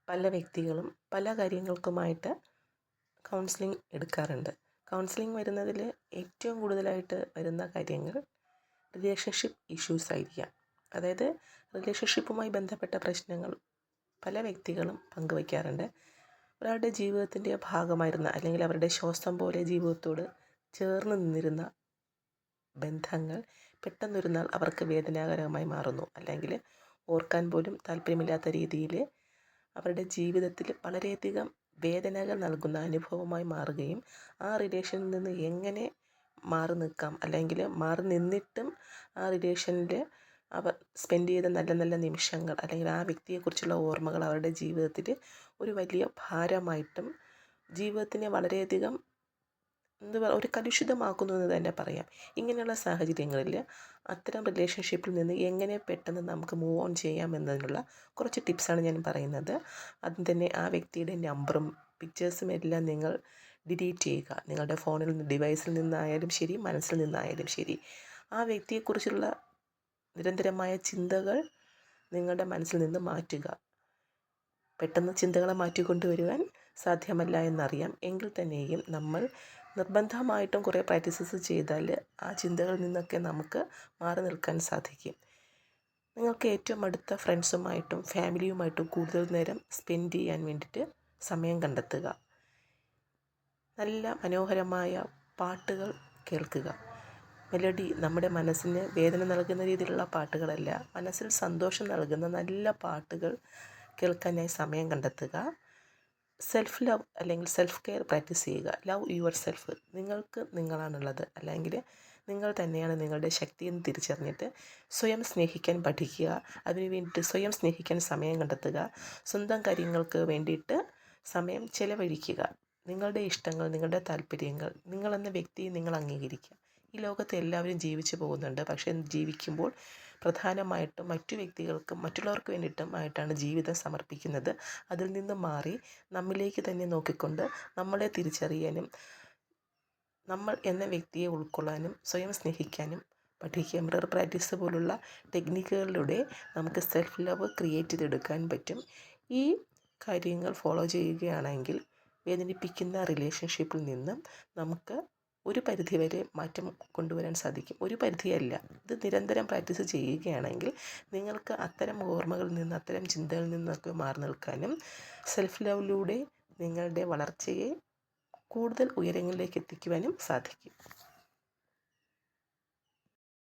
പല വ്യക്തികളും പല കാര്യങ്ങൾക്കുമായിട്ട് കൗൺസിലിംഗ് എടുക്കാറുണ്ട്. കൗൺസിലിംഗ് വരുന്നതിൽ ഏറ്റവും കൂടുതലായിട്ട് വരുന്ന കാര്യങ്ങൾ റിലേഷൻഷിപ്പ് ഇഷ്യൂസ് ആയിരിക്കാം. അതായത് റിലേഷൻഷിപ്പുമായി ബന്ധപ്പെട്ട പ്രശ്നങ്ങൾ പല വ്യക്തികളും പങ്കുവയ്ക്കാറുണ്ട്. ഒരാളുടെ ജീവിതത്തിൻ്റെ ഭാഗമായിരുന്ന അല്ലെങ്കിൽ അവരുടെ ശ്വാസം പോലെ ജീവിതത്തോട് ചേർന്ന് നിന്നിരുന്ന ബന്ധങ്ങൾ പെട്ടെന്നൊരു നാൾ അവർക്ക് വേദനാകരമായി മാറുന്നു, അല്ലെങ്കിൽ ഓർക്കാൻ പോലും താല്പര്യമില്ലാത്ത രീതിയിൽ അവരുടെ ജീവിതത്തിൽ വളരെയധികം വേദനകൾ നൽകുന്ന അനുഭവമായി മാറുകയും ആ റിലേഷനിൽ നിന്ന് എങ്ങനെ മാറി നിൽക്കാം, അല്ലെങ്കിൽ മാറി നിന്നിട്ടും ആ റിലേഷനിൽ അവർ സ്പെൻഡ് ചെയ്ത നല്ല നല്ല നിമിഷങ്ങൾ അല്ലെങ്കിൽ ആ വ്യക്തിയെക്കുറിച്ചുള്ള ഓർമ്മകൾ അവരുടെ ജീവിതത്തിൽ ഒരു വലിയ ഭാരമായിട്ടും ജീവിതത്തിനെ വളരെയധികം ഒരു കലുഷിതമാക്കുന്നു എന്ന് തന്നെ പറയാം. ഇങ്ങനെയുള്ള സാഹചര്യങ്ങളിൽ അത്തരം റിലേഷൻഷിപ്പിൽ നിന്ന് എങ്ങനെ പെട്ടെന്ന് നമുക്ക് മൂവ് ഓൺ ചെയ്യാം എന്നതിനുള്ള കുറച്ച് ടിപ്സാണ് ഞാൻ പറയുന്നത്. ആദ്യം തന്നെ ആ വ്യക്തിയുടെ നമ്പറും പിക്ചേഴ്സും എല്ലാം നിങ്ങൾ ഡിലീറ്റ് ചെയ്യുക. നിങ്ങളുടെ ഫോണിൽ ഡിവൈസിൽ നിന്നായാലും ശരി, മനസ്സിൽ നിന്നായാലും ശരി. ആ വ്യക്തിയെക്കുറിച്ചുള്ള നിരന്തരമായ ചിന്തകൾ നിങ്ങളുടെ മനസ്സിൽ നിന്ന് മാറ്റുക. പെട്ടെന്ന് ചിന്തകളെ മാറ്റിക്കൊണ്ടുവരുവാൻ സാധ്യമല്ല എന്നറിയാം. എങ്കിൽ തന്നെയും നമ്മൾ നിർബന്ധമായിട്ടും കുറേ പ്രാക്ടീസസ് ചെയ്താൽ ആ ചിന്തകളിൽ നിന്നൊക്കെ നമുക്ക് മാറി നിൽക്കാൻ സാധിക്കും. നിങ്ങൾക്ക് ഏറ്റവും അടുത്ത ഫ്രണ്ട്സുമായിട്ടും ഫാമിലിയുമായിട്ടും കൂടുതൽ നേരം സ്പെൻഡ് ചെയ്യാൻ വേണ്ടിയിട്ട് സമയം കണ്ടെത്തുക. നല്ല മനോഹരമായ പാട്ടുകൾ കേൾക്കുക. മെലഡി നമ്മുടെ മനസ്സിന് വേദന നൽകുന്ന രീതിയിലുള്ള പാട്ടുകളല്ല, മനസ്സിൽ സന്തോഷം നൽകുന്ന നല്ല പാട്ടുകൾ കേൾക്കാനായി സമയം കണ്ടെത്തുക. സെൽഫ് ലവ് അല്ലെങ്കിൽ സെൽഫ് കെയർ പ്രാക്ടീസ് ചെയ്യുക. Love your self. നിങ്ങൾക്ക് നിങ്ങളാണുള്ളത്, അല്ലെങ്കിൽ നിങ്ങൾ തന്നെയാണ് നിങ്ങളുടെ ശക്തിയെന്ന് തിരിച്ചറിഞ്ഞിട്ട് സ്വയം സ്നേഹിക്കാൻ പഠിക്കുക. അതിനു വേണ്ടിയിട്ട് സ്വയം സ്നേഹിക്കാൻ സമയം കണ്ടെത്തുക. സ്വന്തം കാര്യങ്ങൾക്ക് വേണ്ടിയിട്ട് സമയം ചെലവഴിക്കുക. നിങ്ങളുടെ ഇഷ്ടങ്ങൾ, നിങ്ങളുടെ താല്പര്യങ്ങൾ, നിങ്ങളെന്ന വ്യക്തിയെ നിങ്ങൾ അംഗീകരിക്കുക. ഈ ലോകത്ത് എല്ലാവരും ജീവിച്ചു പോകുന്നുണ്ട്. പക്ഷേ ജീവിക്കുമ്പോൾ പ്രധാനമായിട്ടും മറ്റു വ്യക്തികൾക്കും മറ്റുള്ളവർക്ക് വേണ്ടിയിട്ടും ആയിട്ടാണ് ജീവിതം സമർപ്പിക്കുന്നത്. അതിൽ നിന്ന് മാറി നമ്മിലേക്ക് തന്നെ നോക്കിക്കൊണ്ട് നമ്മളെ തിരിച്ചറിയാനും നമ്മൾ എന്ന വ്യക്തിയെ ഉൾക്കൊള്ളാനും സ്വയം സ്നേഹിക്കാനും പഠിക്കുക. മിറർ പ്രാക്ടീസ് പോലുള്ള ടെക്നിക്കുകളിലൂടെ നമുക്ക് സെൽഫ് ലവ് ക്രിയേറ്റ് ചെയ്തെടുക്കാൻ പറ്റും. ഈ കാര്യങ്ങൾ ഫോളോ ചെയ്യുകയാണെങ്കിൽ വേദനിപ്പിക്കുന്ന റിലേഷൻഷിപ്പിൽ നിന്നും നമുക്ക് ഒരു പരിധിവരെ മാറ്റം കൊണ്ടുവരാൻ സാധിക്കും. ഒരു പരിധിയല്ല, ഇത് നിരന്തരം പ്രാക്ടീസ് ചെയ്യുകയാണെങ്കിൽ നിങ്ങൾക്ക് അത്തരം ഓർമ്മകളിൽ നിന്ന്, അത്തരം ചിന്തകളിൽ നിന്നൊക്കെ മാറി നിൽക്കാനും സെൽഫ് ലവിലൂടെ നിങ്ങളുടെ വളർച്ചയെ കൂടുതൽ ഉയരങ്ങളിലേക്ക് എത്തിക്കുവാനും സാധിക്കും.